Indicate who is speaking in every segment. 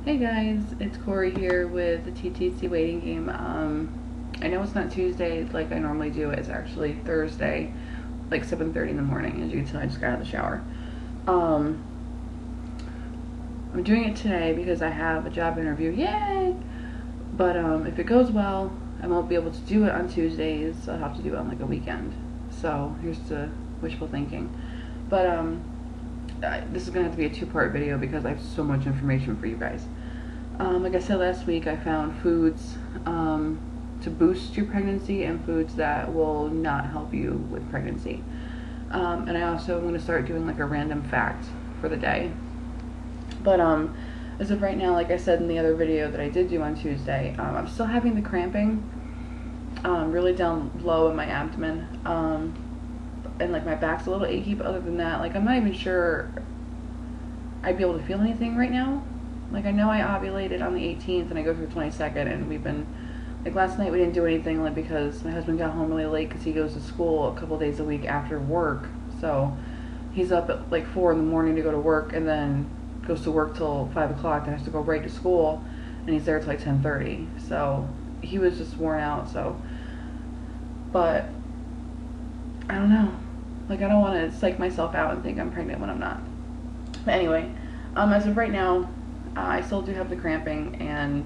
Speaker 1: Hey guys, it's Corey here with the TTC waiting game. I know it's not Tuesday like I normally do. It's actually Thursday, like 7:30 in the morning. As you can tell, I just got out of the shower. I'm doing it today because I have a job interview. Yay! But if it goes well, I won't be able to do it on Tuesdays. So I'll have to do it on like a weekend. So here's the wishful thinking. But this is gonna have to be a two-part video because I have so much information for you guys. Like I said last week, I found foods to boost your pregnancy and foods that will not help you with pregnancy. And I also am going to start doing like a random fact for the day. But as of right now, like I said in the other video that I did do on Tuesday, I'm still having the cramping really down low in my abdomen. And like my back's a little achy, but other than that, like I'm not even sure I'd be able to feel anything right now. Like I know I ovulated on the 18th and I go through the 22nd, and we've been, like last night we didn't do anything only because my husband got home really late because he goes to school a couple days a week after work. So he's up at like 4 in the morning to go to work and then goes to work till 5 o'clock and has to go right to school, and he's there till like 10:30. So he was just worn out. So, but I don't know. Like I don't want to psych myself out and think I'm pregnant when I'm not. But anyway, as of right now, I still do have the cramping and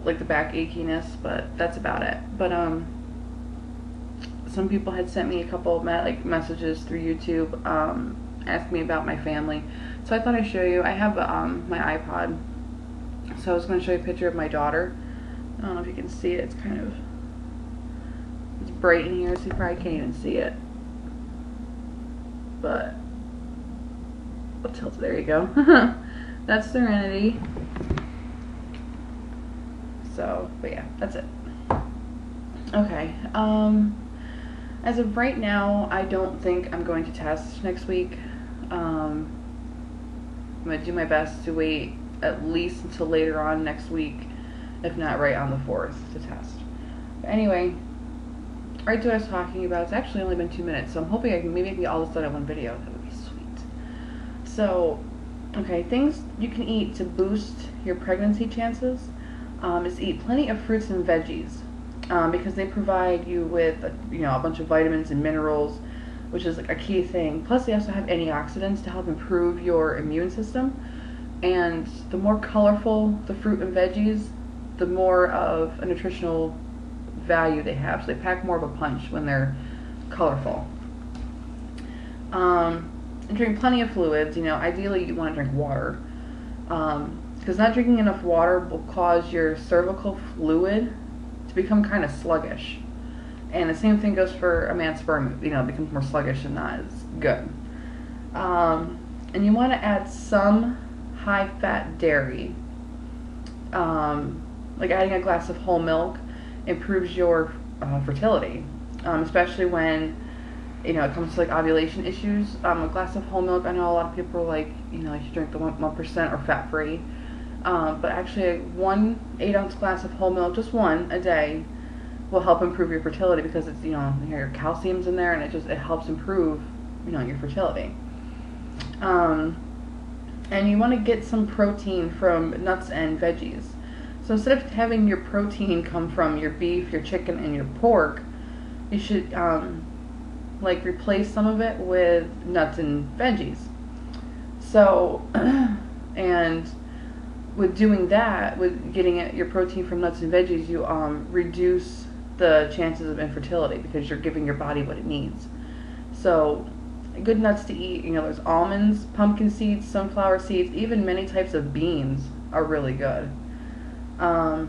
Speaker 1: like the back achiness, but that's about it. But some people had sent me a couple of messages through YouTube asking me about my family. So I thought I'd show you. I have my iPod, so I was going to show you a picture of my daughter. I don't know if you can see it. It's bright in here, so you probably can't even see it. But I'll tilt it. There you go. That's Serenity. So, but yeah, that's it. Okay. As of right now, I don't think I'm going to test next week. I'm going to do my best to wait at least until later on next week, if not right on the 4th, to test. But anyway, right to what I was talking about. It's actually only been 2 minutes, so I'm hoping I can get all this done in one video. That would be sweet. So, okay, things you can eat to boost your pregnancy chances is eat plenty of fruits and veggies because they provide you with a bunch of vitamins and minerals, which is like a key thing. Plus, they also have antioxidants to help improve your immune system. And the more colorful the fruit and veggies, the more of a nutritional value they have. So they pack more of a punch when they're colorful. And drink plenty of fluids. Ideally you want to drink water, because not drinking enough water will cause your cervical fluid to become kind of sluggish. And the same thing goes for a man's sperm. It becomes more sluggish and not as good. And you want to add some high-fat dairy. Like adding a glass of whole milk improves your fertility, especially when it comes to like ovulation issues. A glass of whole milk, I know a lot of people are like, you should drink the 1% or fat-free. But actually, 1 8-ounce glass of whole milk, just one a day, will help improve your fertility because it's your calcium's in there, and it helps improve your fertility. And you want to get some protein from nuts and veggies. So instead of having your protein come from your beef, your chicken, and your pork, you should replace some of it with nuts and veggies. So, and with doing that, with getting your protein from nuts and veggies, you reduce the chances of infertility because you're giving your body what it needs. So, good nuts to eat, there's almonds, pumpkin seeds, sunflower seeds, even many types of beans are really good. So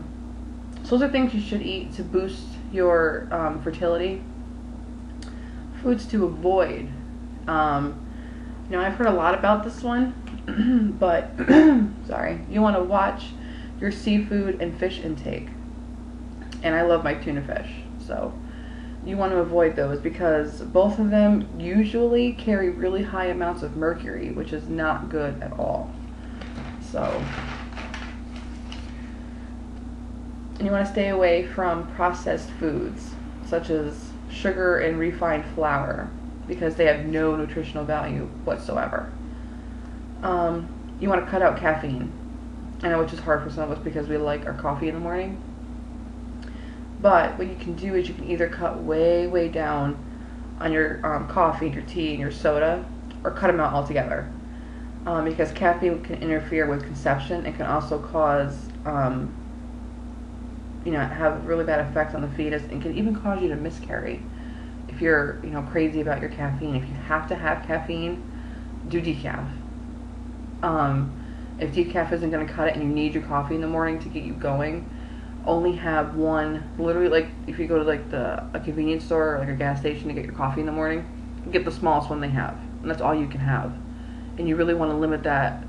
Speaker 1: those are things you should eat to boost your fertility. Foods to avoid. I've heard a lot about this one, but sorry, you want to watch your seafood and fish intake. And I love my tuna fish, so you want to avoid those because both of them usually carry really high amounts of mercury, which is not good at all. So, and you want to stay away from processed foods such as sugar and refined flour because they have no nutritional value whatsoever. You want to cut out caffeine. I know, which is hard for some of us because we like our coffee in the morning. But what you can do is you can either cut way, way down on your coffee, your tea, and your soda, or cut them out altogether. Because caffeine can interfere with conception and can also cause, have a really bad effect on the fetus and can even cause you to miscarry. If you're, crazy about your caffeine, if you have to have caffeine, do decaf. If decaf isn't going to cut it and you need your coffee in the morning to get you going, only have one. Literally, like if you go to like a convenience store or like a gas station to get your coffee in the morning, get the smallest one they have, and that's all you can have. And you really want to limit that.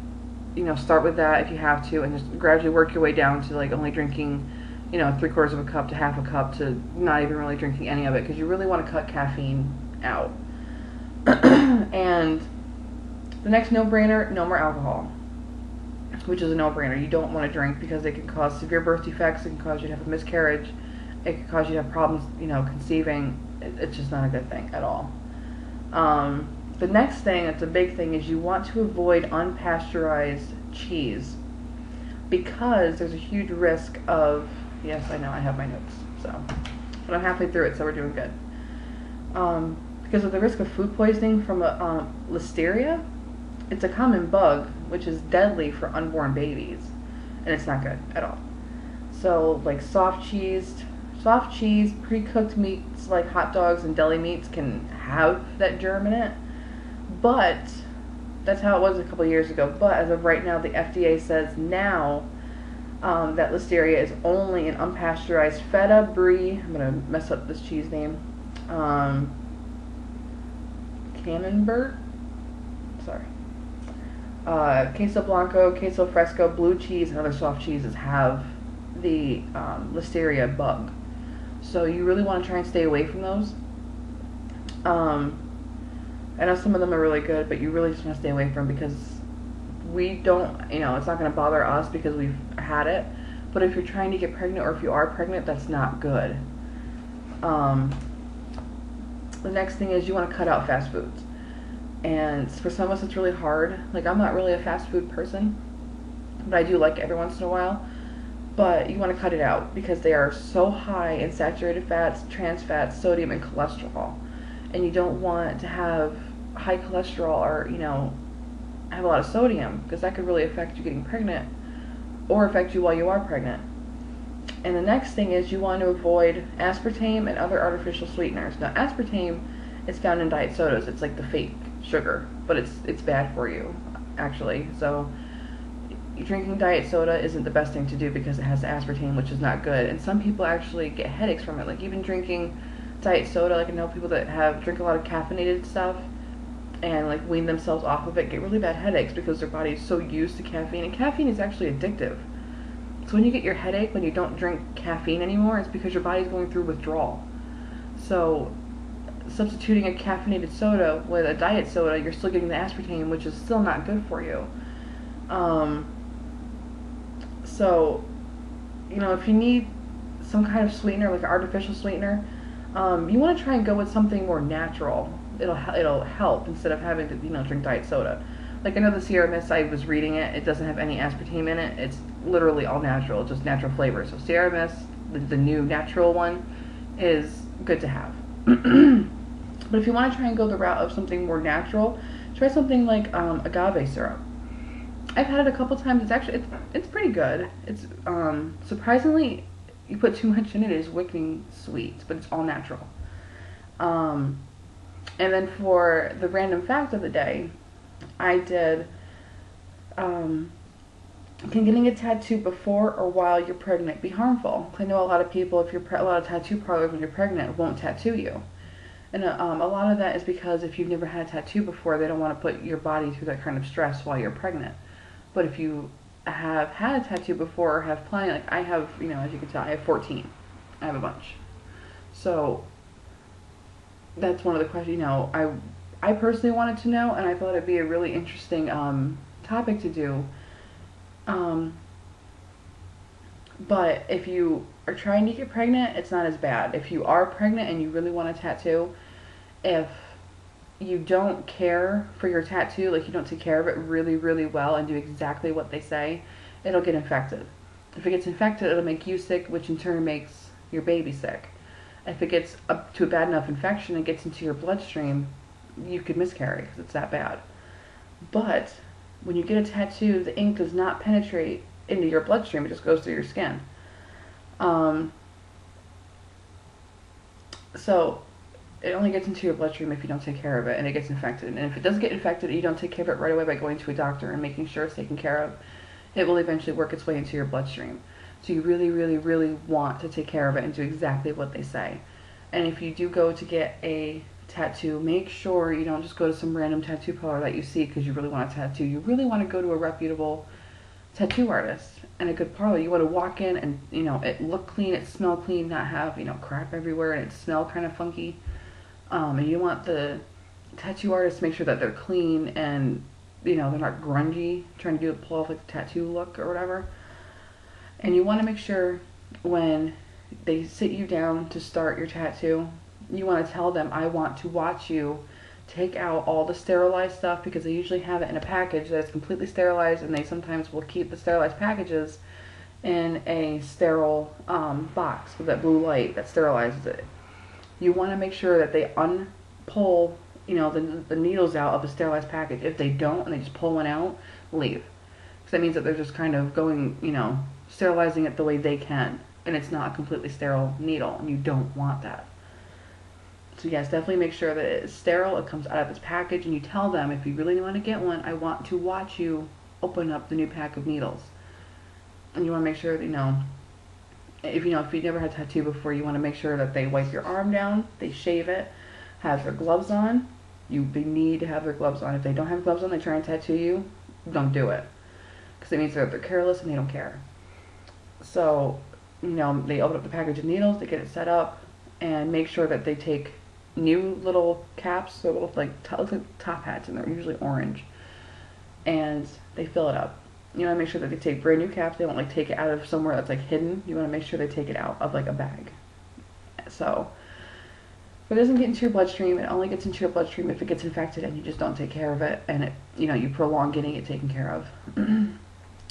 Speaker 1: Start with that if you have to, and just gradually work your way down to like only drinking, 3/4 of a cup to half a cup to not even really drinking any of it, because you really want to cut caffeine out. And the next no-brainer, no more alcohol, which is a no-brainer. You don't want to drink because it can cause severe birth defects. It can cause you to have a miscarriage. It can cause you to have problems, conceiving. It's just not a good thing at all. The next thing that's a big thing is you want to avoid unpasteurized cheese, because there's a huge risk of, yes, I know, I have my notes, but I'm halfway through it, so we're doing good. Because of the risk of food poisoning from listeria, it's a common bug, which is deadly for unborn babies, and it's not good at all. So, like soft cheese, pre-cooked meats like hot dogs and deli meats can have that germ in it, but that's how it was a couple years ago. But as of right now, the FDA says now that listeria is only in unpasteurized feta, brie, I'm going to mess up this cheese name, Camembert, sorry, queso blanco, queso fresco, blue cheese, and other soft cheeses have the listeria bug. So you really want to try and stay away from those. I know some of them are really good, but you really just want to stay away from them, because we don't, it's not going to bother us because we've had it. But if you're trying to get pregnant, or if you are pregnant, that's not good. The next thing is you want to cut out fast foods. And for some of us, it's really hard. Like, I'm not really a fast food person, but I do like it every once in a while. But you want to cut it out because they are so high in saturated fats, trans fats, sodium, and cholesterol. And you don't want to have high cholesterol or, have a lot of sodium, because that could really affect you getting pregnant or affect you while you are pregnant. And the next thing is you want to avoid aspartame and other artificial sweeteners. Now, aspartame is found in diet sodas. It's like the fake sugar, but it's bad for you, actually. So drinking diet soda isn't the best thing to do because it has aspartame, which is not good. And some people actually get headaches from it. Like, even drinking diet soda, like I know people that drink a lot of caffeinated stuff and like wean themselves off of it, get really bad headaches because their body is so used to caffeine. And caffeine is actually addictive. So when you get your headache when you don't drink caffeine anymore, it's because your body's going through withdrawal. So substituting a caffeinated soda with a diet soda, you're still getting the aspartame, which is still not good for you. So, if you need some kind of sweetener, like an artificial sweetener, you want to try and go with something more natural. It'll help instead of having to, drink diet soda. Like, I know the Sierra Mist, I was reading it, it doesn't have any aspartame in it. It's literally all natural, just natural flavor. So Sierra Mist, the new natural one, is good to have. But if you want to try and go the route of something more natural, try something like agave syrup. I've had it a couple times. It's pretty good. It's surprisingly, you put too much in it, it's wicking sweet, but it's all natural. And then for the random fact of the day, I did, can getting a tattoo before or while you're pregnant be harmful? I know a lot of people, a lot of tattoo parlors when you're pregnant won't tattoo you. And a lot of that is because if you've never had a tattoo before, they don't want to put your body through that kind of stress while you're pregnant. But if you have had a tattoo before or have plenty, like I have, as you can tell, I have 14. I have a bunch. So that's one of the questions, I personally wanted to know, and I thought it'd be a really interesting topic to do. But if you are trying to get pregnant, it's not as bad. If you are pregnant and you really want a tattoo, if you don't care for your tattoo, like you don't take care of it really, really well and do exactly what they say, it'll get infected. If it gets infected, it'll make you sick, which in turn makes your baby sick. If it gets up to a bad enough infection and gets into your bloodstream, you could miscarry because it's that bad. But when you get a tattoo, the ink does not penetrate into your bloodstream, it just goes through your skin. So it only gets into your bloodstream if you don't take care of it, and it gets infected. And if it does get infected and you don't take care of it right away by going to a doctor and making sure it's taken care of, it will eventually work its way into your bloodstream. So you really, really, really want to take care of it and do exactly what they say. And if you do go to get a tattoo, make sure you don't just go to some random tattoo parlor that you see because you really want a tattoo. You really want to go to a reputable tattoo artist and a good parlor. You want to walk in and, you know, it look clean, it smell clean, not have, you know, crap everywhere and it smell kind of funky. And you want the tattoo artist to make sure that they're clean and, you know, they're not grungy, trying to pull off like the tattoo look or whatever. And you want to make sure when they sit you down to start your tattoo, you want to tell them, I want to watch you take out all the sterilized stuff, because they usually have it in a package that is completely sterilized, and they sometimes will keep the sterilized packages in a sterile box with that blue light that sterilizes it. You want to make sure that they unpull, you know, the needles out of the sterilized package. If they don't and they just pull one out, leave. Because that means that they're just kind of going, you know, sterilizing it the way they can. And it's not a completely sterile needle, and you don't want that. So yes, definitely make sure that it's sterile, it comes out of its package, and you tell them, if you really want to get one, I want to watch you open up the new pack of needles. And you want to make sure that, you know, if you've never had a tattoo before, you want to make sure that they wipe your arm down, they shave it, have their gloves on. They need to have their gloves on. If they don't have gloves on, they try and tattoo you, don't do it. Because it means that they're careless and they don't care. So, you know, they open up the package of needles, they get it set up, and make sure that they take new little caps, so little like top hats, and they're usually orange, and they fill it up. You want to make sure that they take brand new caps. They won't like take it out of somewhere that's like hidden. You want to make sure they take it out of like a bag. So if it doesn't get into your bloodstream, it only gets into your bloodstream if it gets infected and you just don't take care of it, and it, you know, you prolong getting it taken care of.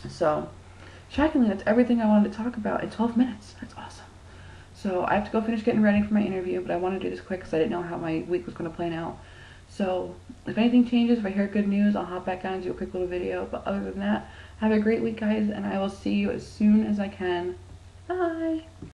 Speaker 1: So shockingly, that's everything I wanted to talk about in 12 minutes. That's awesome. So I have to go finish getting ready for my interview, but I want to do this quick because I didn't know how my week was going to plan out. So if anything changes, if I hear good news, I'll hop back on and do a quick little video. But other than that, have a great week, guys, and I will see you as soon as I can. Bye!